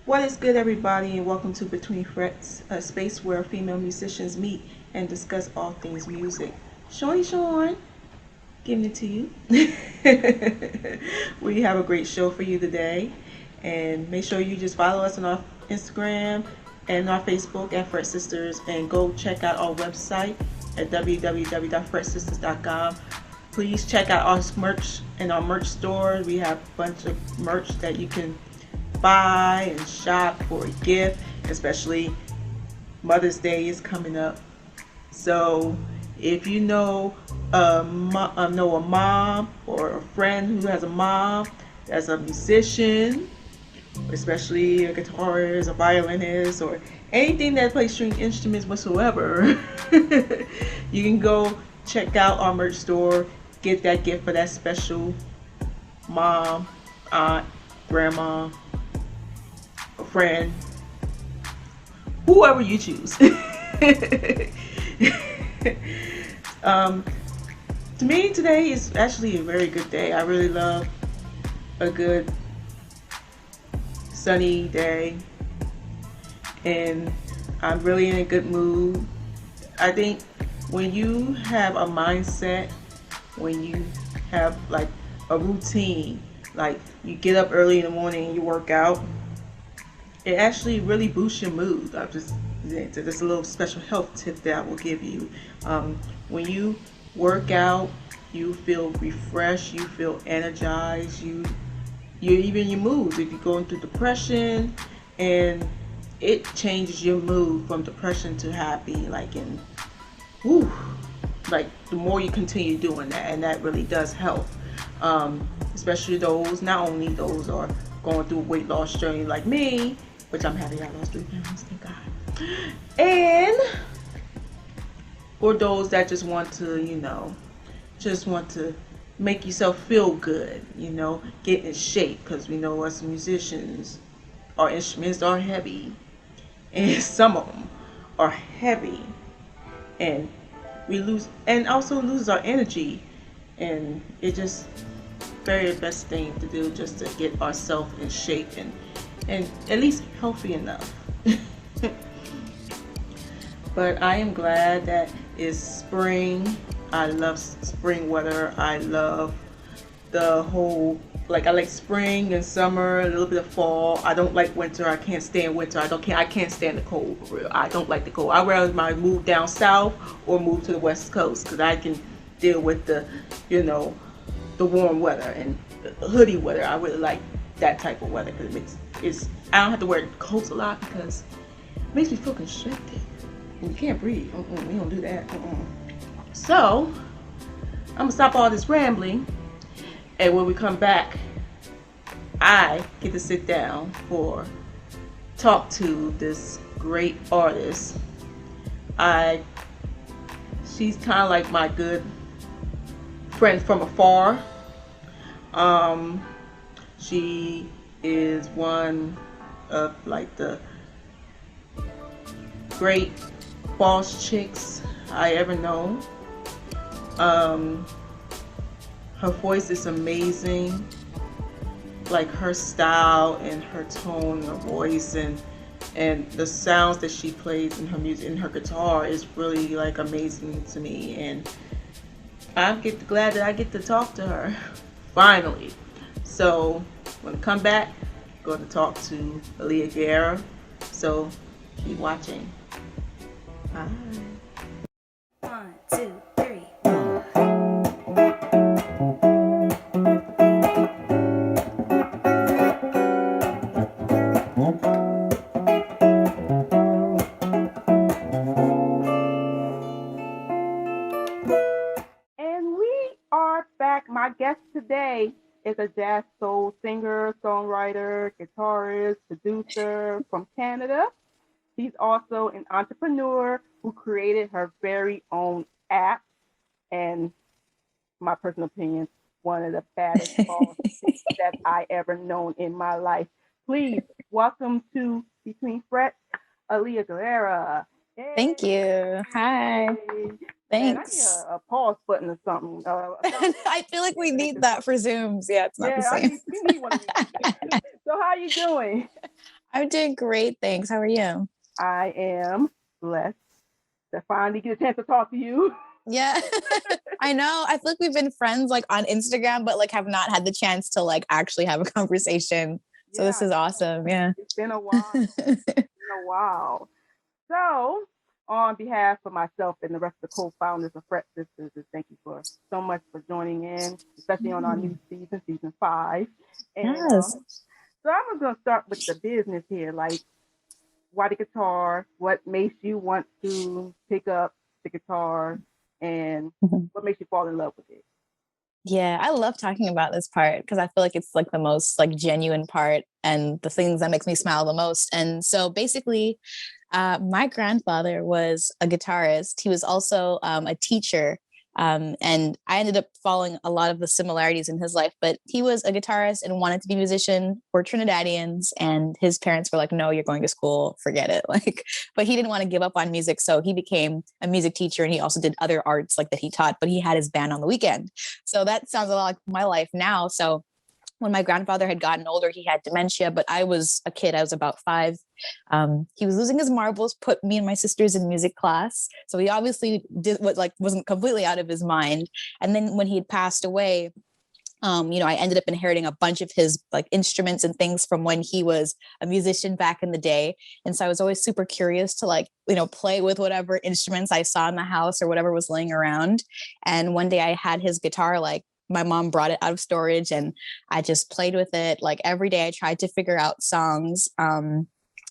What is good, everybody, and welcome to Between Frets, a space where female musicians meet and discuss all things music. Shorny Shorn, giving it to you. We have a great show for you today, and make sure you just follow us on our Instagram and our Facebook at Fret Sisters, and go check out our website at www.fretsisters.com. Please check out our merch in our merch store. We have a bunch of merch that you can buy and shop for a gift, especially Mother's Day is coming up. So if you know a mom or a friend who has a mom that's a musician, especially a guitarist, a violinist, or anything that plays string instruments whatsoever, you can go check out our merch store, get that gift for that special mom, aunt, grandma, a friend, whoever you choose. um, to me, today is actually a very good day. I really love a good sunny day, and I'm really in a good mood. I think when you have a mindset, when you have like a routine, like you get up early in the morning and you work out, it actually really boosts your mood. There's a little special health tip that I will give you. When you work out, you feel refreshed, you feel energized, you even your moods. If you're going through depression, and it changes your mood from depression to happy, like in whoo, like the more you continue doing that, and that really does help. Especially those, not only those are going through a weight loss journey like me, which I'm happy I lost 3 pounds, thank God. And for those that just want to, just want to make yourself feel good, get in shape, because we know us musicians, our instruments are heavy, and some of them are heavy, and we lose, and also lose our energy, and it just very best thing to do just to get ourselves in shape and at least healthy enough. But I am glad that it's spring. I love spring weather. I love the whole, like I like spring and summer, a little bit of fall. I don't like winter. I can't stand winter. I can't stand the cold for real. I don't like the cold. I'd rather move down south or move to the west coast, because I can deal with the warm weather and the hoodie weather. I really like that type of weather, because I don't have to wear coats a lot, because it makes me feel constricted. And you can't breathe. We don't do that. So, I'm going to stop all this rambling. And when we come back, I get to sit down for talk to this great artist. She's kind of like my good friend from afar. She is one of like the great boss chicks I ever known. Her voice is amazing, like her style and her tone, her voice, and the sounds that she plays in her music and her guitar is really like amazing to me, and glad that I get to talk to her finally. So when I come back, I'm going to talk to Aliah Guerra. So keep watching. Bye. One, two, three. And we are back. My guest today is a jazz soul singer, songwriter, guitarist, producer from Canada. She's also an entrepreneur who created her very own app, and my personal opinion, one of the baddest balls that I ever known in my life. Please welcome to Between Frets, Aliah Guerra. Thank you. Hi. Man, I need Thanks. a pause button or something. I feel like we need that for Zooms. Yeah, it's not the Yeah, same. we need one of these. So how you doing? I'm doing great, thanks. How are you? I am blessed to finally get a chance to talk to you. Yeah. I know. I feel like we've been friends like on Instagram, but like have not had the chance to like actually have a conversation. So this Yeah, is awesome. Yeah. it's been a while. So, on behalf of myself and the rest of the co-founders of Fret Sisters, thank you so much for joining in, especially on our new season 5. And Yes. so I'm going to start with the business here, like why the guitar, what makes you want to pick up the guitar, and what makes you fall in love with it. Yeah, I love talking about this part because I feel like it's like the most like genuine part and the things that makes me smile the most. And so basically, my grandfather was a guitarist. He was also a teacher. And I ended up following a lot of the similarities in his life, but he was a guitarist and wanted to be a musician. We're Trinidadians, and his parents were like, no, you're going to school, forget it. Like, but he didn't want to give up on music. So he became a music teacher, and he also did other arts like that he taught, but he had his band on the weekend. So that sounds a lot like my life now. So when my grandfather had gotten older, he had dementia, but I was a kid. I was about 5. He was losing his marbles, put me and my sisters in music class. So he obviously did what like wasn't completely out of his mind. And then when he had passed away, I ended up inheriting a bunch of his like instruments and things from when he was a musician back in the day. And so I was always super curious to like, play with whatever instruments I saw in the house or whatever was laying around. And one day I had his guitar, like my mom brought it out of storage, and I just played with it. Like every day I tried to figure out songs. And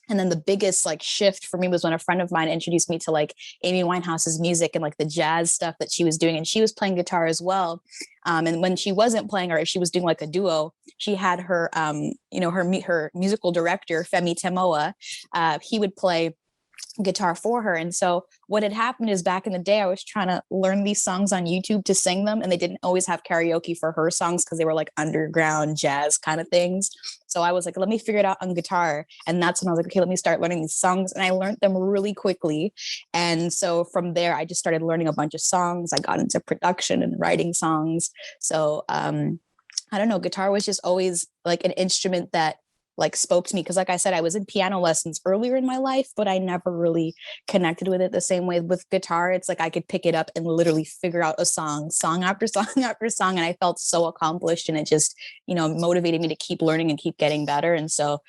then the biggest like shift for me was when a friend of mine introduced me to like Amy Winehouse's music and like the jazz stuff that she was doing. And she was playing guitar as well. And when she wasn't playing, or if she was doing like a duo, she had her, her musical director, Femi Temoa. He would play guitar for her. And so what had happened is back in the day, I was trying to learn these songs on YouTube to sing them. And they didn't always have karaoke for her songs because they were like underground jazz kind of things. So I was like, let me figure it out on guitar. And that's when I was like, okay, let me start learning these songs. And I learned them really quickly. And so from there, I just started learning a bunch of songs. I got into production and writing songs. So I don't know, guitar was just always like an instrument that like spoke to me. Cause like I said, I was in piano lessons earlier in my life, but I never really connected with it the same way. With guitar, it's like I could pick it up and literally figure out a song after song after song. And I felt so accomplished, and it just, motivated me to keep learning and keep getting better. And so,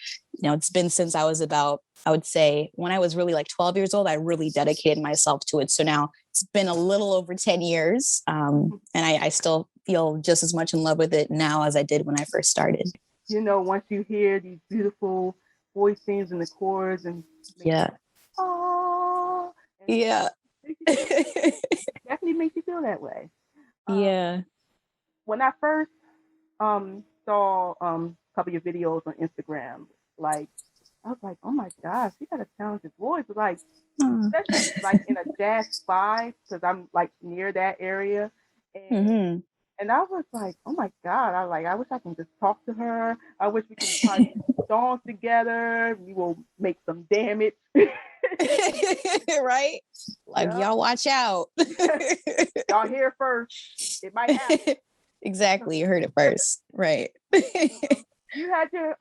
it's been since I was about, I would say when I was really like 12 years old, I really dedicated myself to it. So now it's been a little over 10 years. And I still feel just as much in love with it now as I did when I first started. Once you hear these beautiful voicings and the chords, and yeah, oh, yeah, definitely makes you feel that way. Yeah. When I first saw a couple of your videos on Instagram, like I was like, oh my gosh, she got a talented voice, like especially like in a jazz vibe, because I'm like near that area, and And I was like, oh my God, I wish I can just talk to her. I wish we can try songs together. We will make some damage. Right? Like, y'all watch out. Y'all hear first. It might happen. Exactly. You heard it first. Right. You had your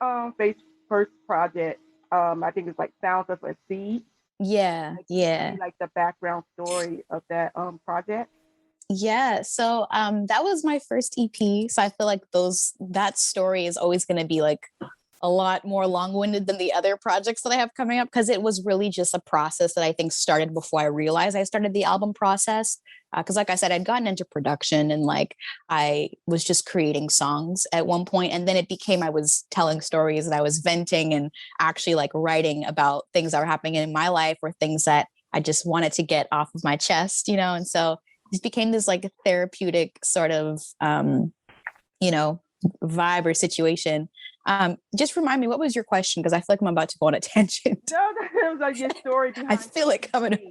first project. I think it's like Sounds of a Seed. Yeah. Yeah. Like the background story of that project. Yeah. So that was my first EP. So I feel like that story is always going to be like a lot more long-winded than the other projects that I have coming up, because it was really just a process that I think started before I realized I started the album process. Because like I said, I'd gotten into production, and like I was just creating songs at one point, and then it became I was telling stories, and I was venting and actually like writing about things that were happening in my life or things that I just wanted to get off of my chest, and so it became this like therapeutic sort of, vibe or situation. Just remind me, what was your question? Because I feel like I'm about to go on a tangent. No, that was like your story. I feel it coming.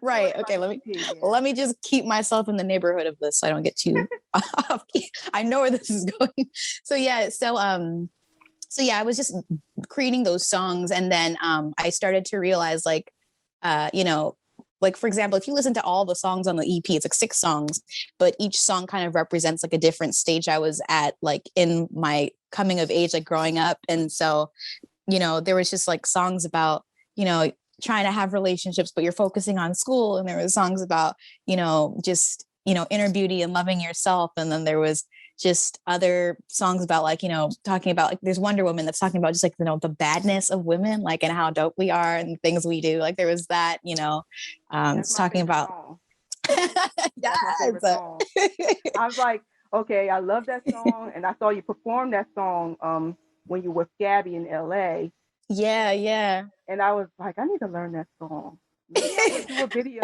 Right. Okay. Let me just keep myself in the neighborhood of this so I don't get too off. I know where this is going. So yeah. So I was just creating those songs, and then I started to realize like, like, for example, if you listen to all the songs on the EP, it's like 6 songs, but each song kind of represents like a different stage I was at, like in my coming of age, like growing up. And so there was just like songs about, trying to have relationships, but you're focusing on school. And there was songs about, just, inner beauty and loving yourself. And then there was just other songs about like, talking about like there's Wonder Woman that's talking about just like, the badness of women, like, and how dope we are and things we do. Like there was that, it's talking about. Song. Yes. That's my favorite song. I was like, okay, I love that song. And I saw you perform that song when you were with Gabby in LA. Yeah. And I was like, I need to learn that song. Maybe I would do a video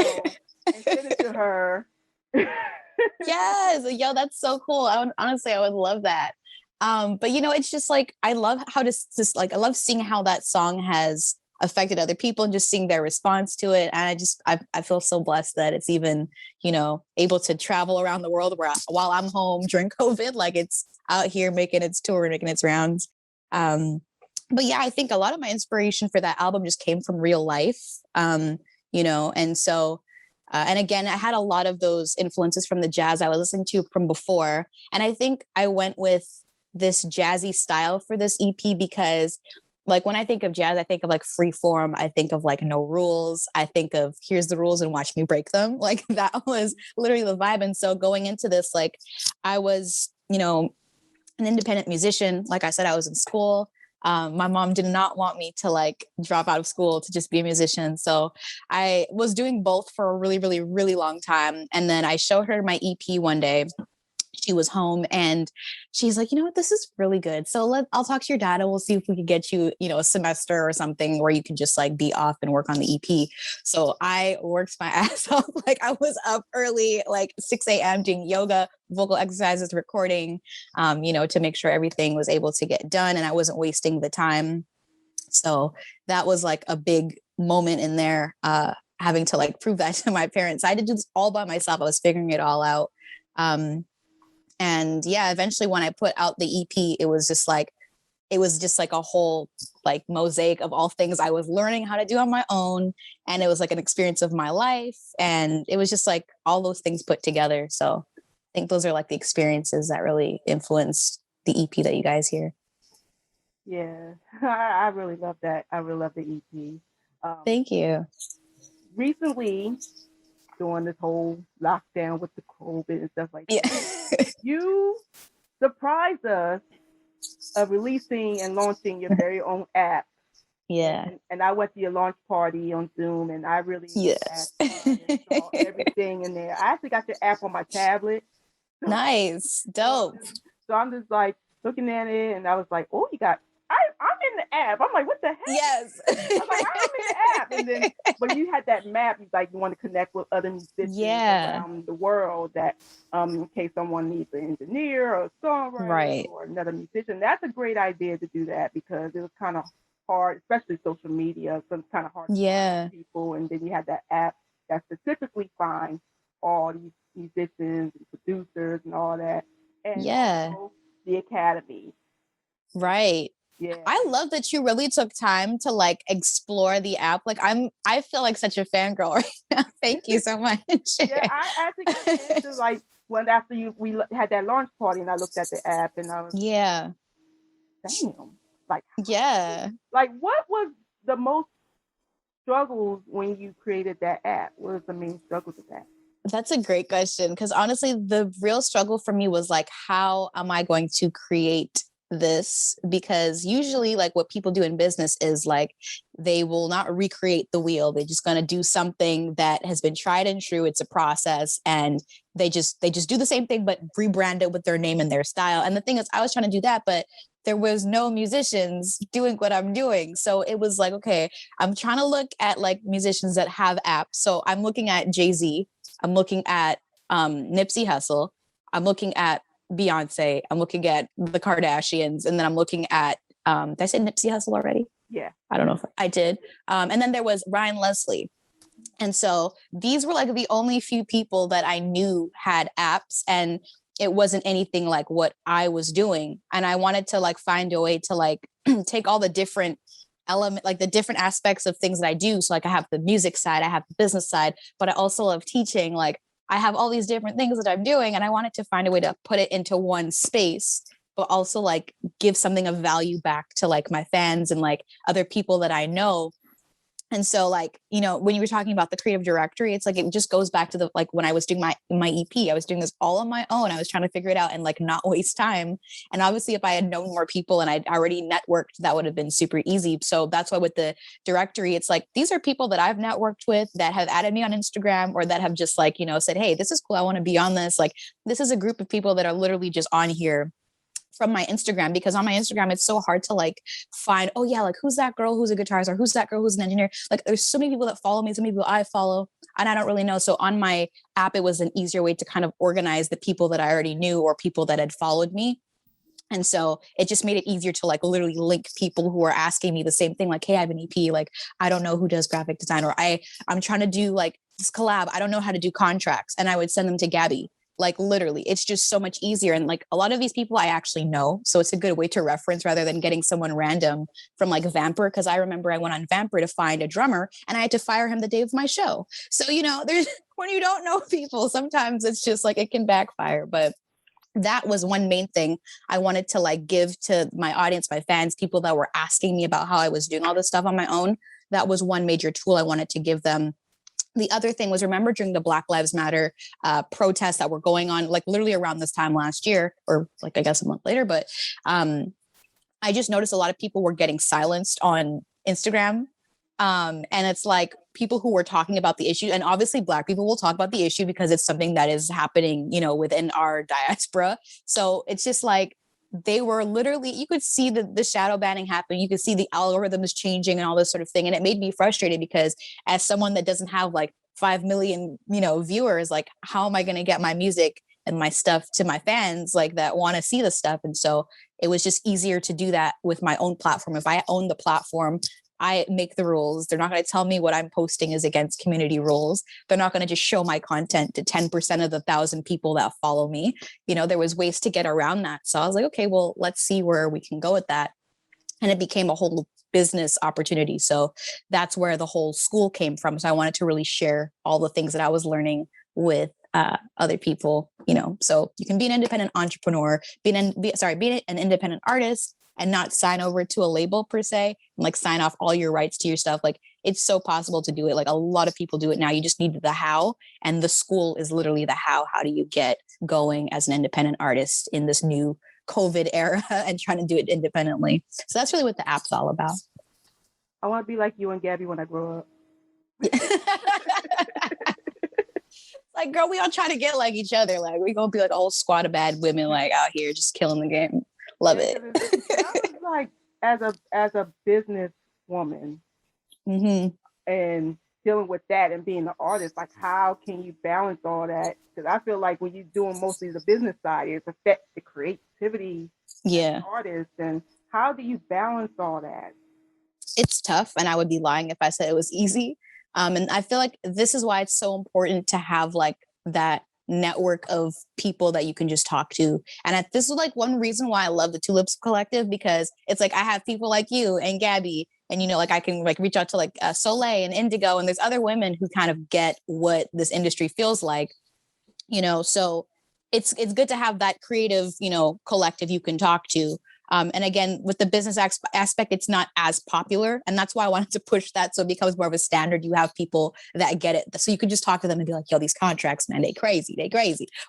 and send it to her. Yes. Yo, that's so cool. Honestly, I would love that. But it's just like, I love how I love seeing how that song has affected other people and just seeing their response to it. And I feel so blessed that it's even, able to travel around the world while I'm home during COVID, like it's out here making its tour, making its rounds. But yeah, I think a lot of my inspiration for that album just came from real life, and so, and again, I had a lot of those influences from the jazz I was listening to from before. And I think I went with this jazzy style for this EP because like when I think of jazz, I think of like free form. I think of like no rules. I think of here's the rules and watch me break them. Like that was literally the vibe. And so going into this, like I was, an independent musician. Like I said, I was in school. My mom did not want me to like drop out of school to just be a musician. So I was doing both for a really, really, really long time. And then I showed her my EP one day. She was home and she's like, you know what, this is really good. So I'll talk to your dad and we'll see if we could get you, a semester or something where you can just like be off and work on the EP. So I worked my ass off. Like I was up early, like 6 a.m. doing yoga, vocal exercises, recording, to make sure everything was able to get done and I wasn't wasting the time. So that was like a big moment in there, having to like prove that to my parents. I had to do this all by myself. I was figuring it all out. And yeah, eventually when I put out the EP, it was just like a whole like mosaic of all things I was learning how to do on my own. And it was like an experience of my life. And it was just like all those things put together. So I think those are like the experiences that really influenced the EP that you guys hear. Yeah, I really love that. I really love the EP. Thank you. Recently, during this whole lockdown with the COVID and stuff like that, you surprised us of releasing and launching your very own app. Yeah. And I went to your launch party on Zoom and I really yes. saw everything in there. I actually got your app on my tablet. Nice. Dope. So I'm just like looking at it and I was like, oh, I'm in the app. I'm like, what the heck? Yes. I was like, I'm in the app. And then, but you had that map. You want to connect with other musicians around the world that, in case someone needs an engineer or a songwriter or another musician. That's a great idea to do that because it was kind of hard, especially social media. So it's kind of hard to find people. And then you had that app that specifically finds all these musicians and producers and all that. And also the Academy. Right. Yeah. I love that you really took time to like explore the app. Like I feel like such a fangirl right now. Thank you so much. Yeah, I actually got into like when after we had that launch party and I looked at the app and I was damn, like like what was the most struggles when you created that app? What was the main struggles of that? That's a great question because honestly, the real struggle for me was like, how am I going to create this? Because usually like what people do in business is like they will not recreate the wheel. They're just going to do something that has been tried and true. It's a process and they just do the same thing but rebrand it with their name and their style. And the thing is I was trying to do that but there was no musicians doing what I'm doing. So it was like, okay, I'm trying to look at like musicians that have apps. So I'm looking at Jay-Z, I'm looking at Nipsey Hussle, I'm looking at Beyonce, I'm looking at the Kardashians, and then I'm looking at, did I say Nipsey Hussle already? Yeah. I don't know if I did. And then there was Ryan Leslie. And so these were like the only few people that I knew had apps and it wasn't anything like what I was doing. And I wanted to like find a way to like take all the different like the different aspects of things that I do. So like I have the music side, I have the business side, but I also love teaching. Like I have all these different things that I'm doing and I wanted to find a way to put it into one space but also like give something of value back to like my fans and like other people that I know. And so like, you know, when you were talking about the creative directory, it's like, it just goes back to the, like when I was doing my EP, I was doing this all on my own. I was trying to figure it out and like not waste time. And obviously if I had known more people and I'd already networked, that would have been super easy. So that's why with the directory, it's like, these are people that I've networked with that have added me on Instagram or that have just like, you know, said, hey, this is cool. I want to be on this. Like, this is a group of people that are literally just on here from my Instagram, because on my Instagram, it's so hard to like find, oh yeah, like who's that girl who's a guitarist, or who's that girl who's an engineer? Like there's so many people that follow me, so many people I follow, and I don't really know. So on my app, it was an easier way to kind of organize the people that I already knew or people that had followed me. And so it just made it easier to like literally link people who are asking me the same thing. Like, hey, I have an EP. Like, I don't know who does graphic design, or I'm trying to do like this collab. I don't know how to do contracts. And I would send them to Gabby. Like literally, it's just so much easier. And like a lot of these people I actually know. So it's a good way to reference rather than getting someone random from like Vamper. Cause I remember I went on Vamper to find a drummer and I had to fire him the day of my show. So, you know, there's when you don't know people, sometimes it's just like it can backfire. But that was one main thing I wanted to like give to my audience, my fans, people that were asking me about how I was doing all this stuff on my own. That was one major tool I wanted to give them. The other thing was, remember during the Black Lives Matter protests that were going on, like literally around this time last year, or like, I guess a month later, but I just noticed a lot of people were getting silenced on Instagram. And it's like people who were talking about the issue, and obviously Black people will talk about the issue because it's something that is happening, you know, within our diaspora. So it's just like, they were literally, you could see the shadow banning happen. You could see the algorithms changing and all this sort of thing. And it made me frustrated because as someone that doesn't have like 5 million, you know, viewers, like how am I going to get my music and my stuff to my fans like that want to see the stuff? And so it was just easier to do that with my own platform. If I own the platform, I make the rules. They're not going to tell me what I'm posting is against community rules. They're not going to just show my content to 10% of the 1,000 people that follow me. You know, there was ways to get around that. So I was like, okay, well, let's see where we can go with that. And it became a whole business opportunity. So that's where the whole school came from. So I wanted to really share all the things that I was learning with other people, you know. So you can be an independent entrepreneur, be an independent artist, and not sign over to a label per se, and like sign off all your rights to your stuff. Like it's so possible to do it. Like a lot of people do it now. You just need the how, and the school is literally the how. How do you get going as an independent artist in this new COVID era and trying to do it independently? So that's really what the app's all about. I want to be like you and Gabby when I grow up. Like, girl, we all try to get like each other. Like we gonna be like a whole squad of bad women like out here just killing the game. Love it. It sounds like as a business woman, mm-hmm. and dealing with that and being an artist, like how can you balance all that? Because I feel like when you're doing mostly the business side, it affects the creativity of the artist. And how do you balance all that? It's tough, and I would be lying if I said it was easy. And I feel like this is why it's so important to have like that network of people that you can just talk to. And this is like one reason why I love the Tulips Collective, because it's like I have people like you and Gabby, and you know, like I can like reach out to like Soleil and Indigo, and there's other women who kind of get what this industry feels like, you know. So it's good to have that creative, you know, collective you can talk to. And again, with the business aspect, it's not as popular. And that's why I wanted to push that. So it becomes more of a standard. You have people that get it. So you could just talk to them and be like, yo, these contracts, man, they crazy.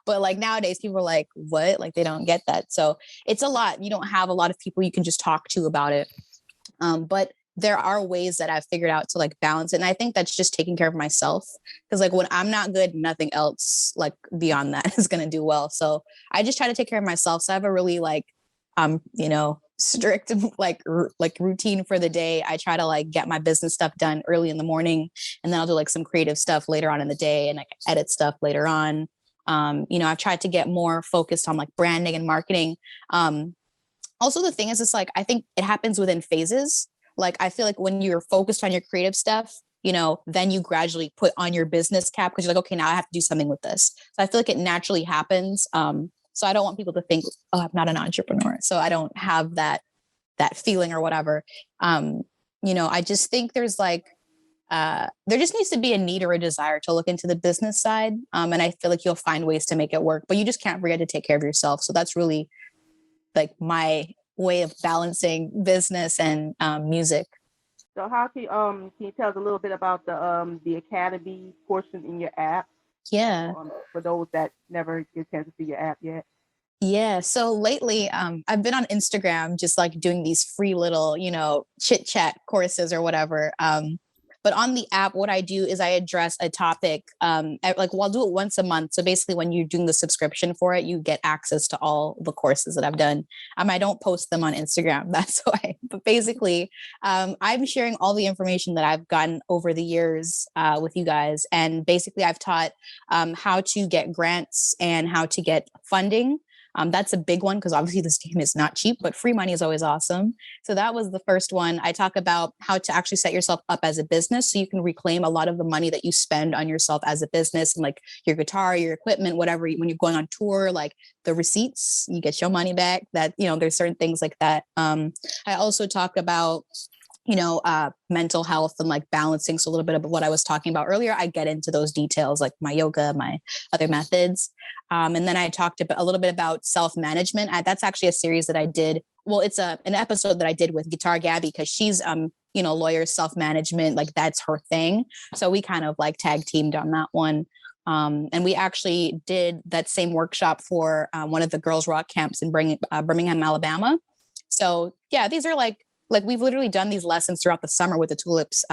But like nowadays, people are like, what? Like they don't get that. So it's a lot. You don't have a lot of people you can just talk to about it. But there are ways that I've figured out to like balance it. And I think that's just taking care of myself. Because like when I'm not good, nothing else like beyond that is going to do well. So I just try to take care of myself. So I have a really like, you know, strict like routine for the day. I try to like get my business stuff done early in the morning, and then I'll do like some creative stuff later on in the day, and like edit stuff later on. You know, I've tried to get more focused on like branding and marketing. Also, the thing is, it's like, I think it happens within phases. Like, I feel like when you're focused on your creative stuff, you know, then you gradually put on your business cap because you're like, okay, now I have to do something with this. So I feel like it naturally happens. So I don't want people to think, oh, I'm not an entrepreneur, so I don't have that feeling or whatever. You know, I just think there's like, there just needs to be a need or a desire to look into the business side. And I feel like you'll find ways to make it work, but you just can't forget to take care of yourself. So that's really like my way of balancing business and music. So how can you tell us a little bit about the academy portion in your app? Yeah. For those that never get a chance to see your app yet. Yeah. So lately, I've been on Instagram, just like doing these free little, chit chat courses or whatever. But on the app, what I do is I address a topic, I'll do it once a month. So basically when you're doing the subscription for it, you get access to all the courses that I've done. I don't post them on Instagram. That's why. But basically, I'm sharing all the information that I've gotten over the years with you guys. And basically I've taught how to get grants and how to get funding. That's a big one because obviously this game is not cheap, but free money is always awesome. So that was the first one. I talk about how to actually set yourself up as a business so you can reclaim a lot of the money that you spend on yourself as a business, and like your guitar, your equipment, whatever. When you're going on tour, like the receipts, you get your money back. That, there's certain things like that. I also talk about mental health and like balancing. So a little bit of what I was talking about earlier, I get into those details, like my yoga, my other methods. And then I talked a little bit about self-management. That's actually a series that I did. Well, it's an episode that I did with Guitar Gabby, because she's, lawyer, self-management, like that's her thing. So we kind of like tag teamed on that one. And we actually did that same workshop for one of the Girls Rock camps in Birmingham, Alabama. So yeah, these are like we've literally done these lessons throughout the summer with the Tulips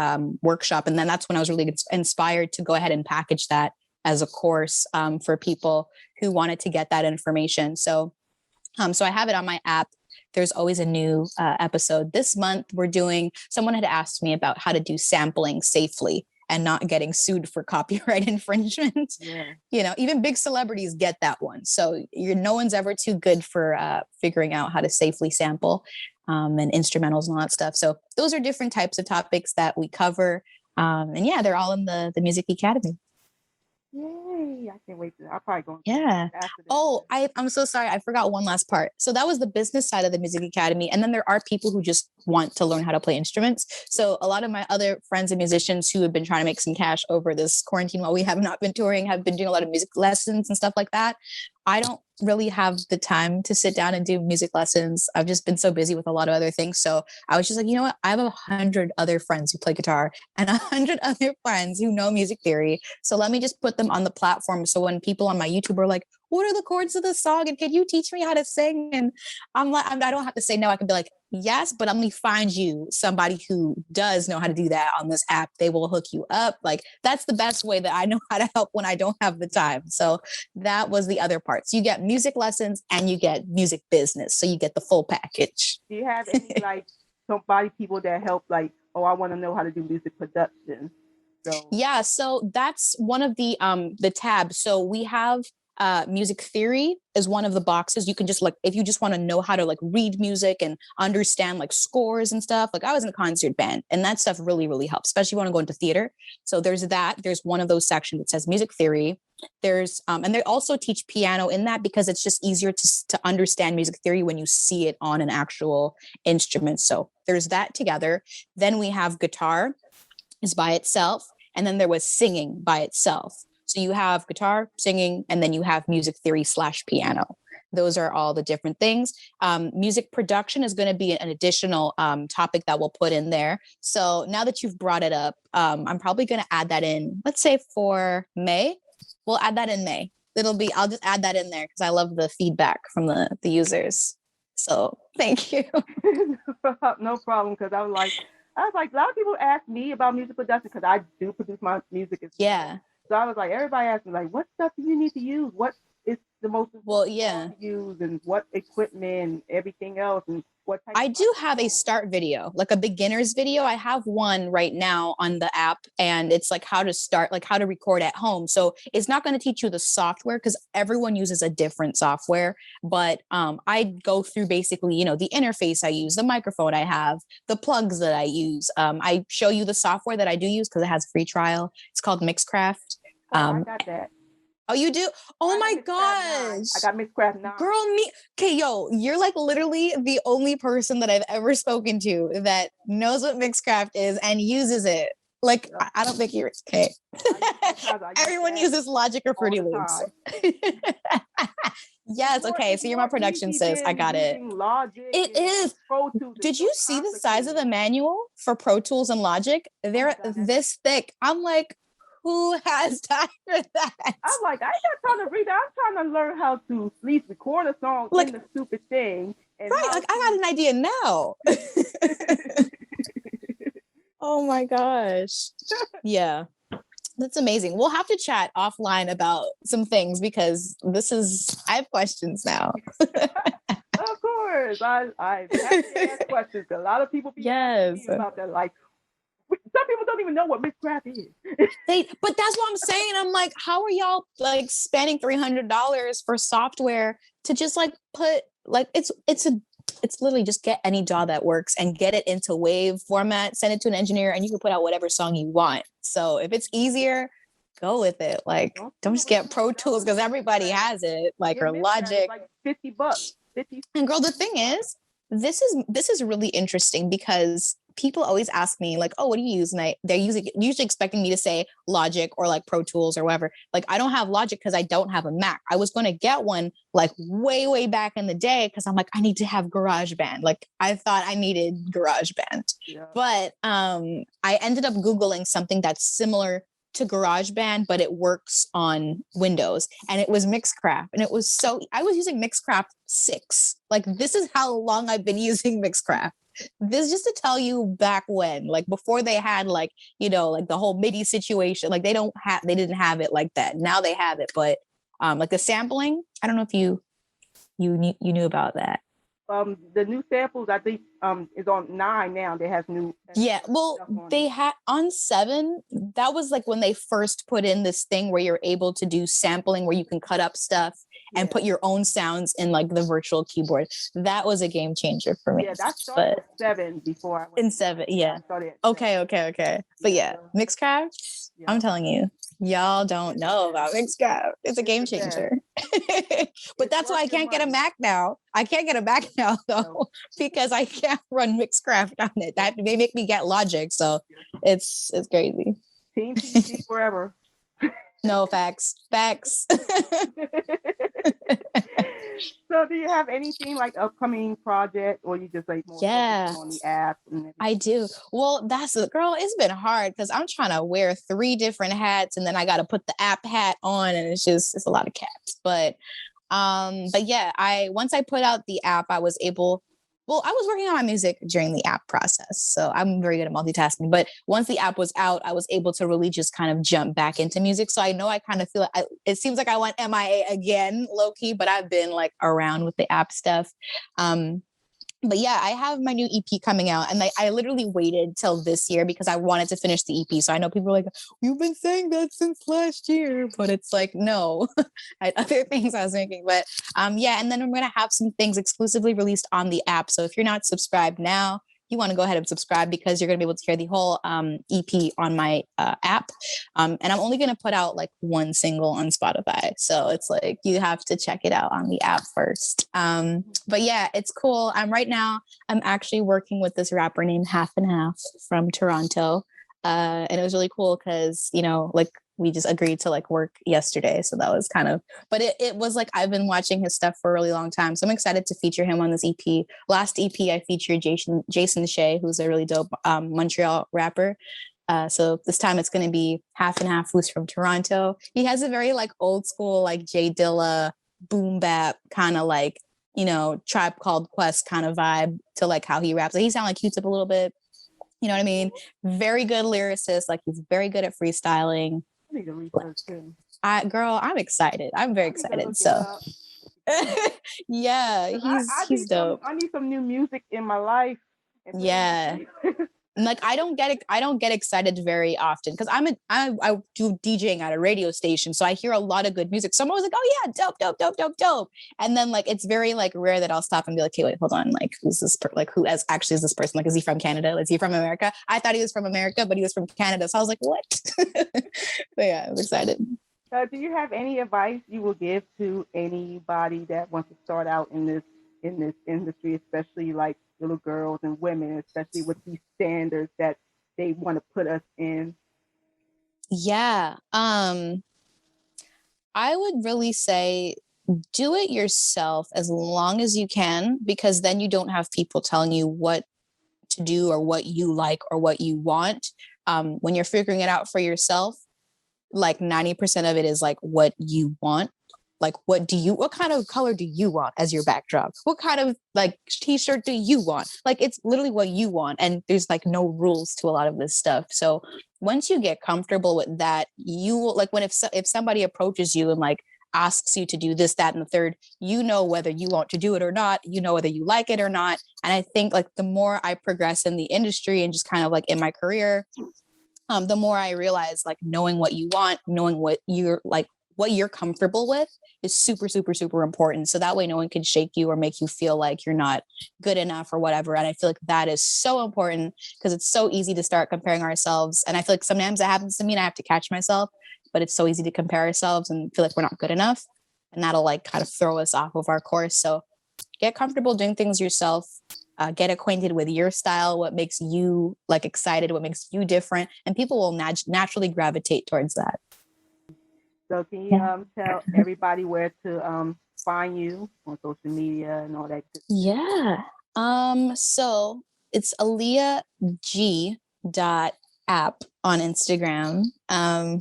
workshop. And then that's when I was really inspired to go ahead and package that as a course for people who wanted to get that information. So I have it on my app. There's always a new episode. This month someone had asked me about how to do sampling safely and not getting sued for copyright infringement. Yeah. Even big celebrities get that one. So no one's ever too good for figuring out how to safely sample and instrumentals and all that stuff. So those are different types of topics that we cover. And yeah, they're all in the Music Academy. Yay. I can't wait I'll probably go. Yeah. Oh, I'm so sorry. I forgot one last part. So that was the business side of the Music Academy. And then there are people who just want to learn how to play instruments. So a lot of my other friends and musicians who have been trying to make some cash over this quarantine while we have not been touring, have been doing a lot of music lessons and stuff like that. I don't really have the time to sit down and do music lessons. I've just been so busy with a lot of other things. So I was just like, you know what? I have 100 other friends who play guitar and 100 other friends who know music theory. So let me just put them on the platform. So when people on my YouTube are like, what are the chords of the song? And can you teach me how to sing? And I'm like, I don't have to say no. I can be like, yes, but I'm going to find you somebody who does know how to do that on this app. They will hook you up. Like that's the best way that I know how to help when I don't have the time. So that was the other part. So you get music lessons and you get music business. So you get the full package. Do you have any people that help I want to know how to do music production? So yeah, so that's one of the tabs. So we have music theory is one of the boxes. You can just if you just want to know how to read music and understand scores and stuff. I was in a concert band and that stuff really, really helps, especially when I go into theater. So there's one of those sections that says music theory. There's and they also teach piano in that because it's just easier to understand music theory when you see it on an actual instrument. So there's that together. Then we have guitar is by itself. And then there was singing by itself. So you have guitar, singing, and then you have music theory / piano. Those are all the different things. Music production is going to be an additional topic that we'll put in there. So now that you've brought it up, I'm probably going to add that in, let's say for May. We'll add that in May. I'll just add that in there because I love the feedback from the users. So thank you. No problem. Because I was like, a lot of people ask me about music production because I do produce my music as well. Yeah. So I was like, everybody asked me what stuff do you need to use? What is the most important to use, and what equipment and everything else, and what type I do have a start video, a beginner's video. I have one right now on the app, and it's how to start, how to record at home. So it's not going to teach you the software because everyone uses a different software. But I go through basically, the interface I use, the microphone I have, the plugs that I use. I show you the software that I do use because it has a free trial. It's called Mixcraft. I got that. Oh, you do? Oh my gosh. I got Mixcraft 9. Girl, okay, yo, you're literally the only person that I've ever spoken to that knows what Mixcraft is and uses it. Like, Yep. I don't think you're okay. Everyone uses Logic or Fruity Loops. Yes, okay. So you're my production sis. I got it. It is. Did you see the size of the manual for Pro Tools and Logic? They're this thick. I'm like, who has time for that? I'm like, I ain't got time to read that. I'm trying to learn how to at least record a song in the stupid thing. And right, like I got an idea now. Oh my gosh. Yeah. That's amazing. We'll have to chat offline about some things because I have questions now. Of course. I have to ask questions. A lot of people be asking me about that. Like, some people don't even know what Mixcraft is. But that's what I'm saying. I'm like, how are y'all like spending $300 for software to just like put like it's literally just get any DAW that works and get it into WAV format, send it to an engineer, and you can put out whatever song you want. So if it's easier, go with it. Like, don't just get Pro Tools because everybody has it, like, or Logic. Like $50. And girl, the thing is, this is really interesting because people always ask me like, oh, what do you use? And they're usually expecting me to say Logic or like Pro Tools or whatever. Like, I don't have Logic because I don't have a Mac. I was going to get one like way, way back in the day because I'm like, I need to have GarageBand. Like, I thought I needed GarageBand. Yeah. But I ended up Googling something that's similar to GarageBand, but it works on Windows, and it was Mixcraft. And I was using Mixcraft 6. Like, this is how long I've been using Mixcraft. This is just to tell you back when, like, before they had like, you know, like the whole MIDI situation, like they didn't have it like that. Now they have it, but like the sampling, I don't know if you knew about that. The new samples, I think, is on 9 now. They have new. Yeah, well, they had on 7. That was like when they first put in this thing where you're able to do sampling, where you can cut up stuff and put your own sounds in like the virtual keyboard. That was a game changer for me. Yeah, that started at 7 before I went. In 7, yeah. Okay. But yeah, Mixcraft, I'm telling you. Y'all don't know about Mixcraft. It's a game changer. But that's why I can't get a Mac now. I can't get a Mac now though, because I can't run Mixcraft on it. That they make me get Logic, so it's crazy. Team PC forever. No, facts. So do you have anything like upcoming project, or you just like more focusing on the app? I do. Well, girl, it's been hard because I'm trying to wear 3 different hats, and then I got to put the app hat on, and it's a lot of caps. But yeah, once I put out the app, I was working on my music during the app process. So I'm very good at multitasking. But once the app was out, I was able to really just kind of jump back into music. So I know I kind of feel like it seems like I went MIA again, low key, but I've been like around with the app stuff. But yeah, I have my new EP coming out, and I literally waited till this year because I wanted to finish the EP. So I know people are like, you've been saying that since last year, but it's like, no, I had other things I was making. But yeah, and then I'm going to have some things exclusively released on the app. So if you're not subscribed now, you want to go ahead and subscribe because you're going to be able to hear the whole EP on my app. And I'm only going to put out like 1 single on Spotify. So it's like, you have to check it out on the app first. But yeah, it's cool. I'm actually working with this rapper named Half and Half from Toronto. And it was really cool because, you know, like we just agreed to like work yesterday. So that was but it was like, I've been watching his stuff for a really long time. So I'm excited to feature him on this EP. Last EP, I featured Jason Shea, who's a really dope Montreal rapper. So this time it's going to be Half and Half, who's from Toronto. He has a very like old school, like Jay Dilla, boom bap kind of like, you know, Tribe Called Quest kind of vibe to like how he raps. Like, he sounds like Q-Tip a little bit. You know what I mean? Very good lyricist. Like, he's very good at freestyling. Girl, I'm excited. I'm very excited. So yeah, he's dope. I need some new music in my life. Yeah. Like, I don't get excited very often because I do DJing at a radio station, so I hear a lot of good music. So I'm always like, oh yeah, dope. And then like, it's very like rare that I'll stop and be like, okay, wait, hold on, like, who's this? Who actually is this person? Like, is he from Canada? Is he from America? I thought he was from America, but he was from Canada. So I was like, what? But yeah, I'm excited. Do you have any advice you will give to anybody that wants to start out in this industry, especially like little girls and women, especially with these standards that they want to put us in? Yeah. I would really say do it yourself as long as you can, because then you don't have people telling you what to do or what you like or what you want. When you're figuring it out for yourself, like 90% of it is like what you want. Like, what kind of color do you want as your backdrop? What kind of like t-shirt do you want? Like, it's literally what you want. And there's like no rules to a lot of this stuff. So once you get comfortable with that, you will like if somebody approaches you and like asks you to do this, that, and the third, you know whether you want to do it or not, you know whether you like it or not. And I think like the more I progress in the industry and just kind of like in my career, the more I realize like knowing what you want, knowing what you're comfortable with is super, super, super important. So that way no one can shake you or make you feel like you're not good enough or whatever. And I feel like that is so important because it's so easy to start comparing ourselves. And I feel like sometimes that happens to me and I have to catch myself, but it's so easy to compare ourselves and feel like we're not good enough. And that'll like kind of throw us off of our course. So get comfortable doing things yourself. Get acquainted with your style, what makes you like excited, what makes you different, and people will naturally gravitate towards that. So can you tell everybody where to find you on social media and all that? Yeah. So it's Aliah G. app on Instagram. I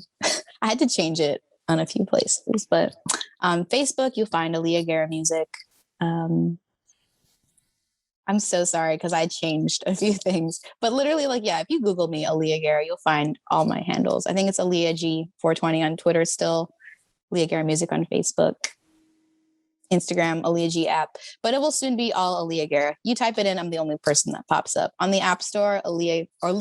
had to change it on a few places, but Facebook, you'll find Aliah Guerra Music. I'm so sorry because I changed a few things, but literally like, yeah, if you Google me, Aliah Guerra, you'll find all my handles. I think it's Aliah G 420 on Twitter still, Aliah Guerra Music on Facebook, Instagram, Aliah G app, but it will soon be all Aliah Guerra. You type it in, I'm the only person that pops up. On the App Store, Aliah or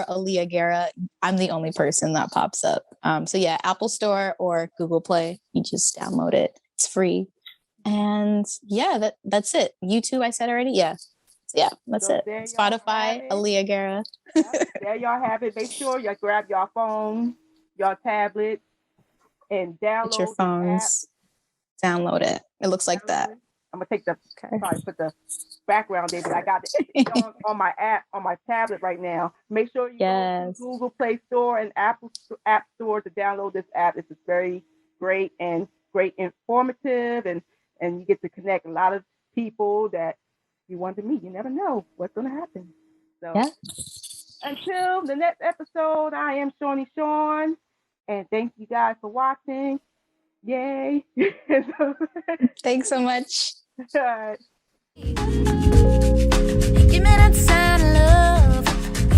Aliah Guerra, I'm the only person that pops up. So yeah, Apple Store or Google Play, you just download it. It's free. And yeah, that's it. YouTube, I said already. Yeah. So yeah, that's it. Spotify, Aliah Guerra. Yep, there y'all have it. Make sure you grab your phone, your tablet, and download your phones. Download it. It looks like that. I'm gonna take probably put the background there, but I got it on my app on my tablet right now. Make sure you go to Google Play Store and Apple App Store to download this app. It's very great and informative, and you get to connect a lot of people that you want to meet. You never know what's going to happen. So until the next episode, I am Shorny Shorn, and thank you guys for watching. Yay! Thanks so much. All right. Give me that sign of love.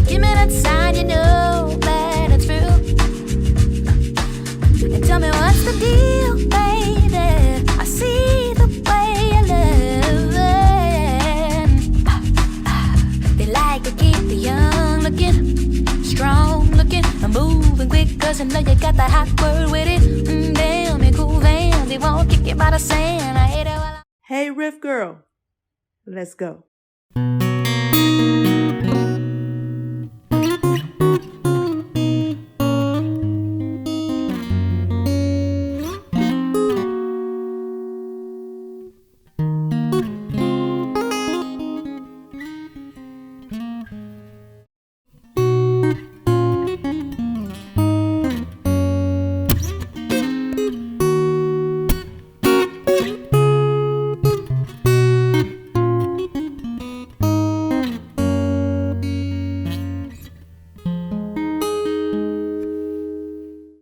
Give me that sign, you know that it's real. And tell me what's the deal, baby. I see the way you're living. They like to keep the young looking, strong looking, and moving quick, cause you know you got that hot word with it. Damn, me cool van, they won't kick you by the sand. I hate it while Hey, Riff Girl, let's go.